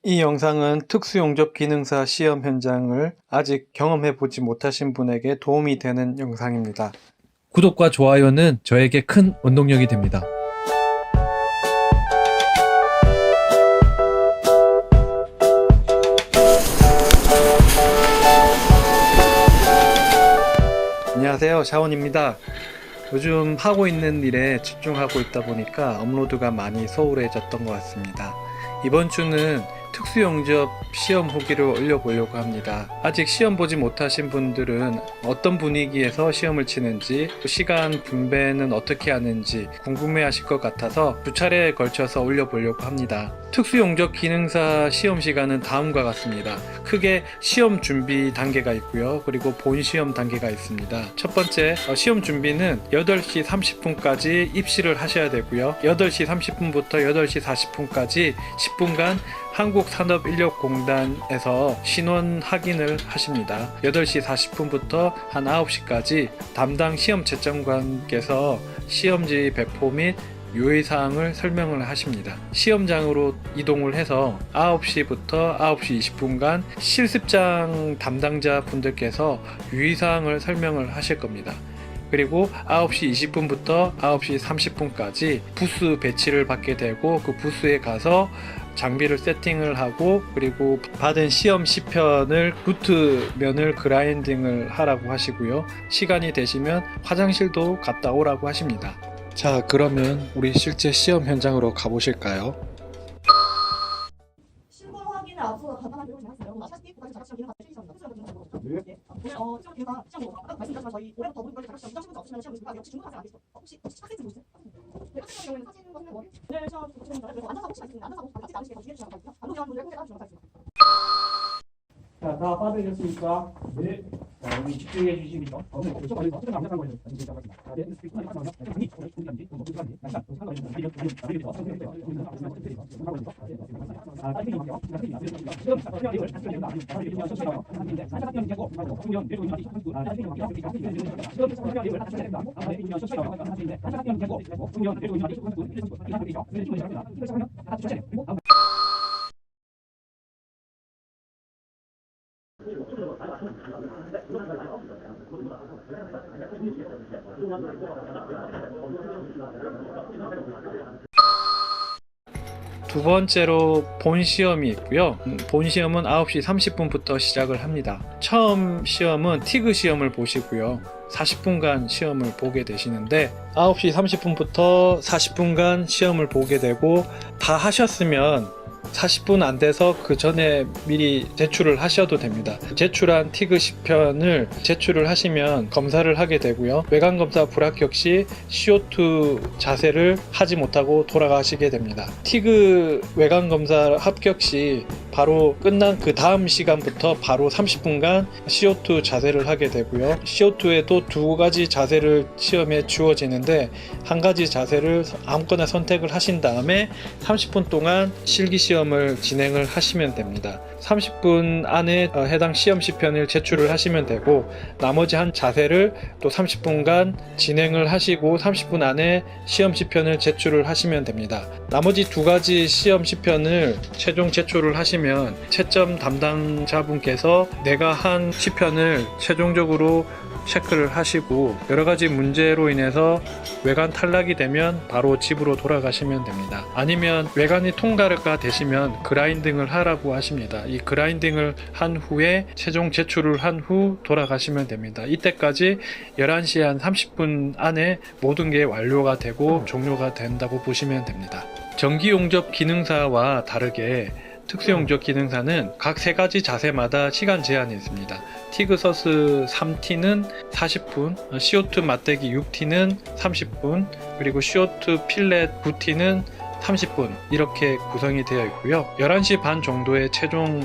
이 영상은 특수용접 기능사 시험 현장을 아직 경험해보지 못하신 분에게 도움이 되는 영상입니다. 구독과 좋아요는 저에게 큰 원동력이 됩니다. 안녕하세요, 샤온입니다. 요즘 하고 있는 일에 집중하고 있다 보니까 업로드가 많이 소홀해졌던 것 같습니다. 이번 주는 특수용접 시험 후기를 올려보려고 합니다. 아직 시험 보지 못하신 분들은 어떤 분위기에서 시험을 치는지, 시간 분배는 어떻게 하는지 궁금해하실 것 같아서 두 차례에 걸쳐서 올려보려고 합니다. 특수용접 기능사 시험 시간은 다음과 같습니다. 크게 시험 준비 단계가 있고요. 그리고 본 시험 단계가 있습니다. 첫 번째, 시험 준비는 8시 30분까지 입시를 하셔야 되고요. 8시 30분부터 8시 40분까지 10분간 한국산업인력공단에서 신원 확인을 하십니다. 8시 40분부터 한 9시까지 담당 시험 채점관께서 시험지 배포 및 유의사항을 설명을 하십니다. 시험장으로 이동을 해서 9시부터 9시 20분간 실습장 담당자 분들께서 유의사항을 설명을 하실 겁니다. 그리고 9시 20분부터 9시 30분까지 부스 배치를 받게 되고, 그 부스에 가서 장비를 세팅을 하고, 그리고 받은 시험 시편을 루트면을 그라인딩을 하라고 하시고요. 시간이 되시면 화장실도 갔다 오라고 하십니다. 자, 그러면 우리 실제 시험 현장으로 가보실까요? 신분 확인을 앞서서 간단하게 진행했어요. 아시다시피 국가직 자격시험 기능사 실기시험입니다. 오늘 시험 기능사 시험으로 아까 말씀드렸지만 저희 올해부터 모든 국가직 자격시험 2장 신분자 없으면 시험 보십니까? 역시 중고학생 안 계시죠? 혹시 학생 좀 보시죠? 네, 학생 같은 경우에는 사진 보시면 오늘 시험 보시는 분들 그래서 안전사고 혹시나 있습니다. 안전사고 같지 않으시게 주의해 주시면 감사하고요. 안전위원분들 통제가 주시면 감사하겠습니다. 자, 다 받으셨습니까? 네. 자, 여기 집중해 주시면서 오늘 교정 관련 어떤 남자상 관련 문제 잡았습니다. 자, 네, 스피커 하나 나오면 정리, 오늘 공개한지, 뭐 무슨 간지, 약간 무슨 관련 문제, 이런 다른 게 어떤 게 있어요? 우리는 무슨 관련 문제, 무슨 관련 문제, 아, 다른 게 있나요? 지금 설명을 다시 해야 아니면 다른 게 있냐면 천천히 나와요. 한인데 사자 같은 경우 뭐 중년 그리고 이제 다른 게 있나요? 지금 설명을 다시 해야 된다. 아, 네, 이면 천천히 나와요. 하는데 사자 같은 경우 중년 그리고 이제 이런 거 이런 거 이런 거 그래서 하면 다 천천히 두 번째로 본 시험이 있고요. 본 시험은 9시 30분부터 시작을 합니다. 처음 시험은 티그 시험을 보시고요. 40분간 시험을 보게 되시는데, 9시 30분부터 40분간 시험을 보게 되고, 다 하셨으면 40분 안 돼서 그 전에 미리 제출을 하셔도 됩니다. 제출한 티그 시편을 제출을 하시면 검사를 하게 되고요. 외관검사 불합격 시 CO2 자세를 하지 못하고 돌아가시게 됩니다. 티그 외관검사 합격 시 바로 끝난 그 다음 시간부터 바로 30분간 CO2 자세를 하게 되고요. CO2에도 두 가지 자세를 시험에 주어지는데, 한 가지 자세를 아무거나 선택을 하신 다음에 30분 동안 실기 시험을 진행을 하시면 됩니다. 30분 안에 해당 시험 시편을 제출을 하시면 되고, 나머지 한 자세를 또 30분간 진행을 하시고 30분 안에 시험 시편을 제출을 하시면 됩니다. 나머지 두 가지 시험 시편을 최종 제출을 하시면 채점 담당자분께서 내가 한 시편을 최종적으로 체크를 하시고, 여러가지 문제로 인해서 외관 탈락이 되면 바로 집으로 돌아가시면 됩니다. 아니면 외관이 통과가 되시면 그라인딩을 하라고 하십니다. 이 그라인딩을 한 후에 최종 제출을 한 후 돌아가시면 됩니다. 이때까지 11시 한 30분 안에 모든 게 완료가 되고 종료가 된다고 보시면 됩니다. 정기용접 기능사와 다르게 특수용접 기능사는 각 세 가지 자세마다 시간 제한이 있습니다. 티그 서스 3T는 40분, CO2 맞대기 6T는 30분, 그리고 CO2 필렛 9T는 30분, 이렇게 구성이 되어 있고요. 11시 반 정도에 최종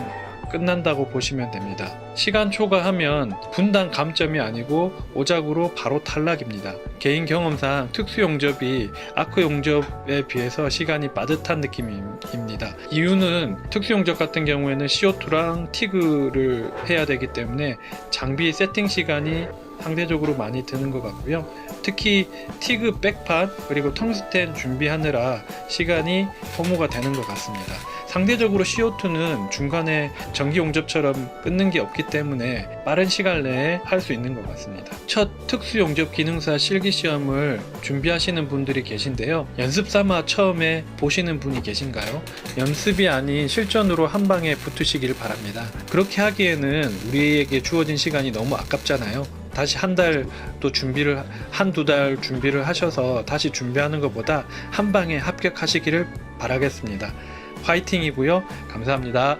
끝난다고 보시면 됩니다. 시간 초과하면 분당 감점이 아니고 오작으로 바로 탈락입니다. 개인 경험상 특수용접이 아크용접에 비해서 시간이 빠듯한 느낌입니다. 이유는 특수용접 같은 경우에는 CO2랑 티그를 해야 되기 때문에 장비 세팅 시간이 상대적으로 많이 드는 것 같고요. 특히 티그 백판 그리고 텅스텐 준비하느라 시간이 소모가 되는 것 같습니다. 상대적으로 CO2는 중간에 전기 용접처럼 끊는 게 없기 때문에 빠른 시간 내에 할 수 있는 것 같습니다. 첫 특수 용접 기능사 실기 시험을 준비하시는 분들이 계신데요. 연습 삼아 처음에 보시는 분이 계신가요? 연습이 아닌 실전으로 한 방에 붙으시길 바랍니다. 그렇게 하기에는 우리에게 주어진 시간이 너무 아깝잖아요. 다시 한두 달 준비를 하셔서 다시 준비하는 것보다 한 방에 합격하시기를 바라겠습니다. 화이팅이고요. 감사합니다.